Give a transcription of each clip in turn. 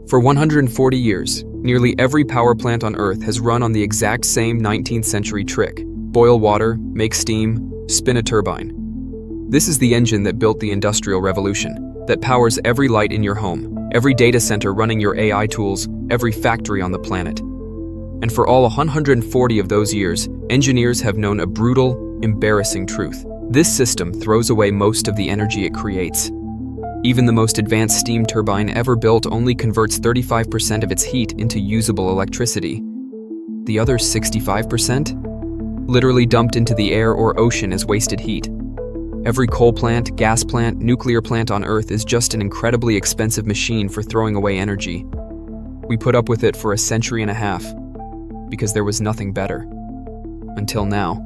For 140 years, nearly every power plant on Earth has run on the exact same 19th century trick: boil water, make steam, spin a turbine. This is the engine that built the Industrial Revolution, that powers every light in your home, every data center running your AI tools, every factory on the planet. And for all 140 of those years, engineers have known a brutal, embarrassing truth. This system throws away most of the energy it creates. Even the most advanced steam turbine ever built only converts 35% of its heat into usable electricity. The other 65%? Literally dumped into the air or ocean as wasted heat. Every coal plant, gas plant, nuclear plant on Earth is just an incredibly expensive machine for throwing away energy. We put up with it for a century and a half, because there was nothing better. Until now.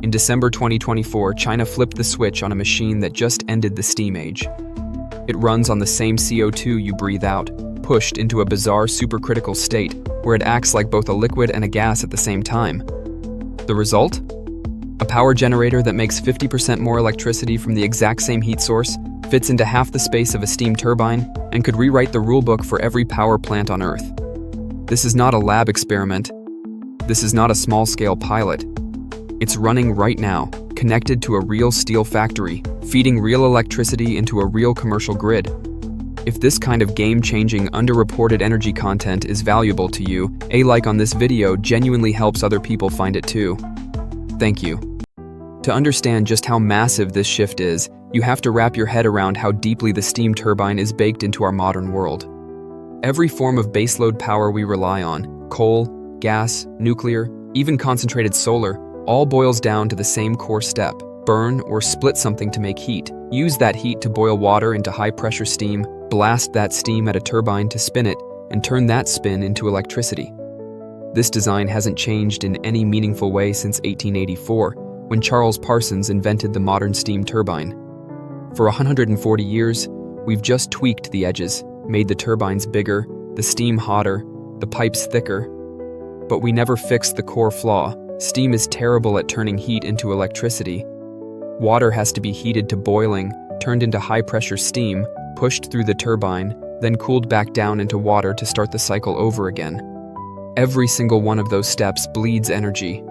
In December 2024, China flipped the switch on a machine that just ended the steam age. It runs on the same CO2 you breathe out, pushed into a bizarre supercritical state, where it acts like both a liquid and a gas at the same time. The result? A power generator that makes 50% more electricity from the exact same heat source, fits into half the space of a steam turbine, and could rewrite the rulebook for every power plant on Earth. This is not a lab experiment. This is not a small-scale pilot. It's running right now, connected to a real steel factory, feeding real electricity into a real commercial grid. If this kind of game-changing, underreported energy content is valuable to you, a like on this video genuinely helps other people find it too. Thank you. To understand just how massive this shift is, you have to wrap your head around how deeply the steam turbine is baked into our modern world. Every form of baseload power we rely on, coal, gas, nuclear, even concentrated solar, all boils down to the same core step: burn or split something to make heat. Use that heat to boil water into high-pressure steam, blast that steam at a turbine to spin it, and turn that spin into electricity. This design hasn't changed in any meaningful way since 1884, when Charles Parsons invented the modern steam turbine. For 140 years, we've just tweaked the edges, made the turbines bigger, the steam hotter, the pipes thicker. But we never fixed the core flaw. Steam is terrible at turning heat into electricity. Water has to be heated to boiling, turned into high-pressure steam, pushed through the turbine, then cooled back down into water to start the cycle over again. Every single one of those steps bleeds energy.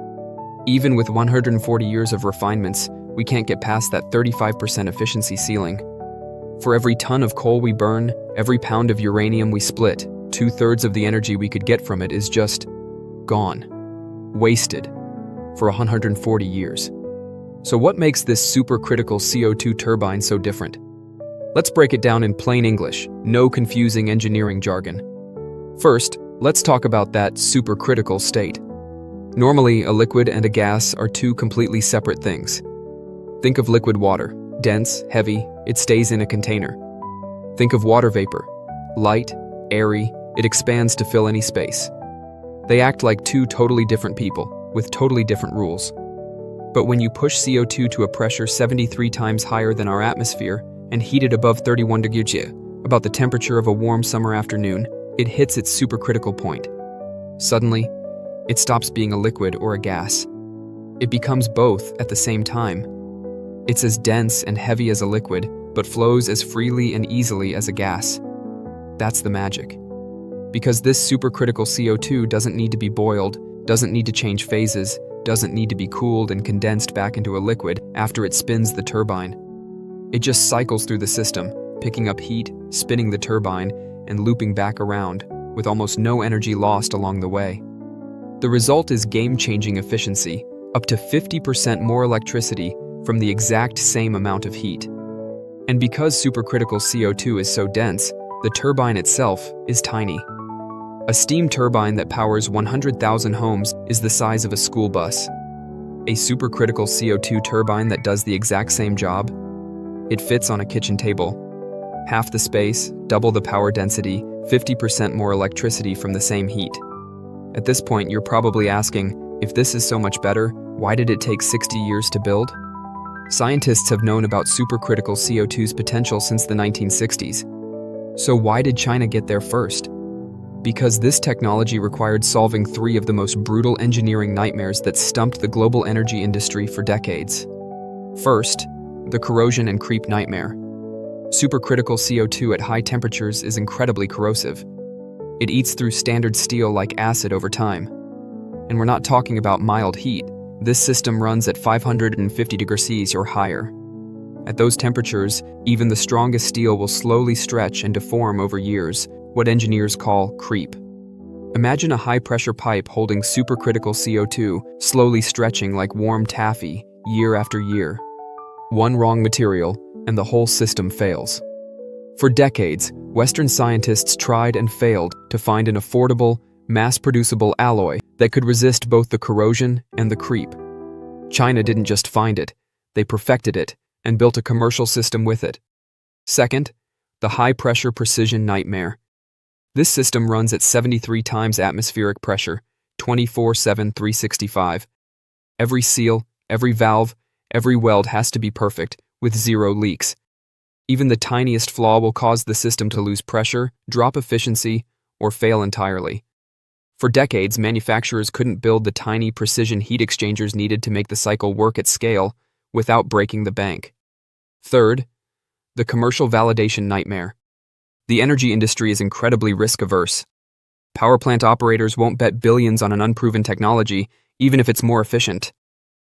Even with 140 years of refinements, we can't get past that 35% efficiency ceiling. For every ton of coal we burn, every pound of uranium we split, 2/3 of the energy we could get from it is just gone. Wasted. For 140 years. So what makes this supercritical CO2 turbine so different? Let's break it down in plain English, no confusing engineering jargon. First, let's talk about that supercritical state. Normally, a liquid and a gas are two completely separate things. Think of liquid water, dense, heavy, it stays in a container. Think of water vapor, light, airy, it expands to fill any space. They act like two totally different people, with totally different rules. But when you push CO2 to a pressure 73 times higher than our atmosphere and heat it above 31 degrees C, about the temperature of a warm summer afternoon, it hits its supercritical point. Suddenly, it stops being a liquid or a gas. It becomes both at the same time. It's as dense and heavy as a liquid, but flows as freely and easily as a gas. That's the magic. Because this supercritical CO2 doesn't need to be boiled, doesn't need to change phases, doesn't need to be cooled and condensed back into a liquid after it spins the turbine. It just cycles through the system, picking up heat, spinning the turbine, and looping back around, with almost no energy lost along the way. The result is game-changing efficiency, up to 50% more electricity from the exact same amount of heat. And because supercritical CO2 is so dense, the turbine itself is tiny. A steam turbine that powers 100,000 homes is the size of a school bus. A supercritical CO2 turbine that does the exact same job? It fits on a kitchen table. Half the space, double the power density, 50% more electricity from the same heat. At this point, you're probably asking, if this is so much better, why did it take 60 years to build? Scientists have known about supercritical CO2's potential since the 1960s. So why did China get there first? Because this technology required solving three of the most brutal engineering nightmares that stumped the global energy industry for decades. First, the corrosion and creep nightmare. Supercritical CO2 at high temperatures is incredibly corrosive. It eats through standard steel like acid over time. And we're not talking about mild heat. This system runs at 550 degrees Celsius or higher. At those temperatures, even the strongest steel will slowly stretch and deform over years, what engineers call creep. Imagine a high-pressure pipe holding supercritical CO2, slowly stretching like warm taffy, year after year. One wrong material, and the whole system fails. For decades, Western scientists tried and failed to find an affordable, mass-producible alloy that could resist both the corrosion and the creep. China didn't just find it, they perfected it and built a commercial system with it. Second, the high-pressure precision nightmare. This system runs at 73 times atmospheric pressure, 24/7, 365. Every seal, every valve, every weld has to be perfect, with zero leaks. Even the tiniest flaw will cause the system to lose pressure, drop efficiency, or fail entirely. For decades, manufacturers couldn't build the tiny precision heat exchangers needed to make the cycle work at scale without breaking the bank. Third, the commercial validation nightmare. The energy industry is incredibly risk-averse. Power plant operators won't bet billions on an unproven technology, even if it's more efficient.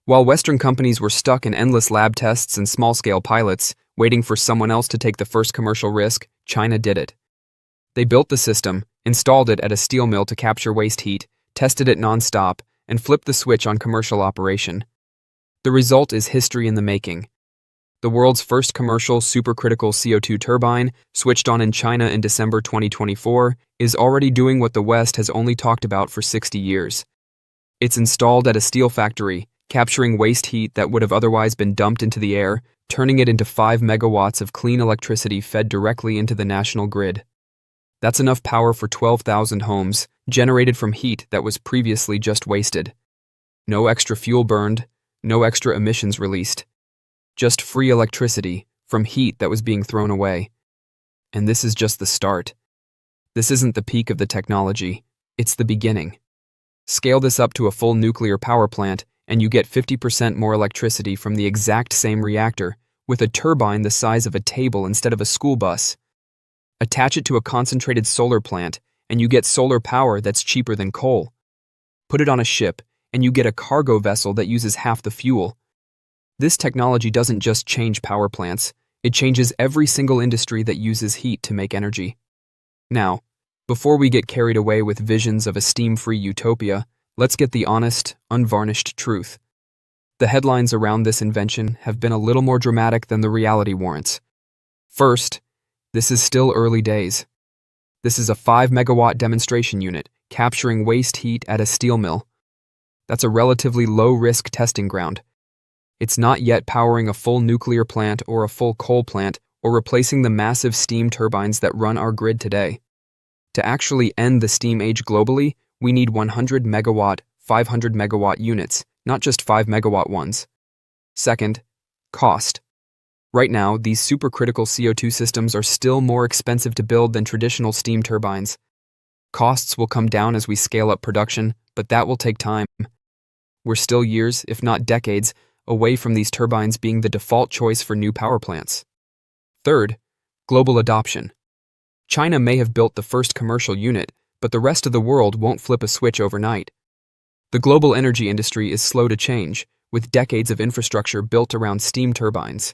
While Western companies were stuck in endless lab tests and small-scale pilots, waiting for someone else to take the first commercial risk, China did it. They built the system, installed it at a steel mill to capture waste heat, tested it non-stop, and flipped the switch on commercial operation. The result is history in the making. The world's first commercial supercritical CO2 turbine, switched on in China in December 2024, is already doing what the West has only talked about for 60 years. It's installed at a steel factory, capturing waste heat that would have otherwise been dumped into the air, turning it into 5 megawatts of clean electricity fed directly into the national grid. That's enough power for 12,000 homes, generated from heat that was previously just wasted. No extra fuel burned, no extra emissions released. Just free electricity from heat that was being thrown away. And this is just the start. This isn't the peak of the technology, it's the beginning. Scale this up to a full nuclear power plant, and you get 50% more electricity from the exact same reactor, with a turbine the size of a table instead of a school bus. Attach it to a concentrated solar plant, and you get solar power that's cheaper than coal. Put it on a ship, and you get a cargo vessel that uses half the fuel. This technology doesn't just change power plants, it changes every single industry that uses heat to make energy. Now, before we get carried away with visions of a steam-free utopia, let's get the honest, unvarnished truth. The headlines around this invention have been a little more dramatic than the reality warrants. First, this is still early days. This is a 5-megawatt demonstration unit, capturing waste heat at a steel mill. That's a relatively low-risk testing ground. It's not yet powering a full nuclear plant or a full coal plant or replacing the massive steam turbines that run our grid today. To actually end the steam age globally, we need 100 megawatt, 500 megawatt units, not just 5 megawatt ones. Second, cost. Right now, these supercritical CO2 systems are still more expensive to build than traditional steam turbines. Costs will come down as we scale up production, but that will take time. We're still years, if not decades, away from these turbines being the default choice for new power plants. Third, global adoption. China may have built the first commercial unit, but the rest of the world won't flip a switch overnight. The global energy industry is slow to change, with decades of infrastructure built around steam turbines.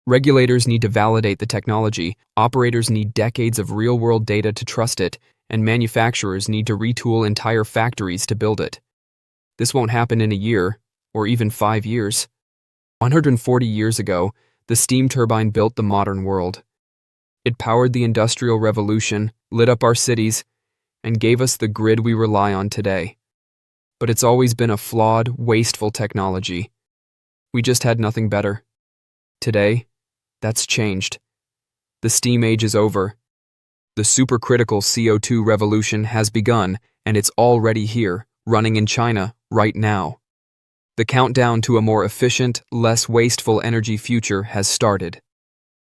Regulators need to validate the technology, operators need decades of real-world data to trust it, and manufacturers need to retool entire factories to build it. This won't happen in a year, or even 5 years. 140 years ago, the steam turbine built the modern world. It powered the Industrial Revolution, lit up our cities, and gave us the grid we rely on today. But it's always been a flawed, wasteful technology. We just had nothing better. Today, that's changed. The steam age is over. The supercritical CO2 revolution has begun, and it's already here, running in China, right now. The countdown to a more efficient, less wasteful energy future has started.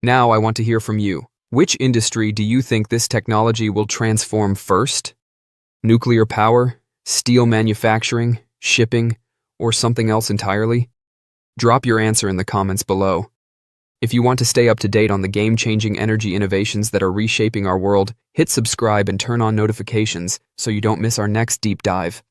Now I want to hear from you. Which industry do you think this technology will transform first? Nuclear power, steel manufacturing, shipping, or something else entirely? Drop your answer in the comments below. If you want to stay up to date on the game-changing energy innovations that are reshaping our world, hit subscribe and turn on notifications so you don't miss our next deep dive.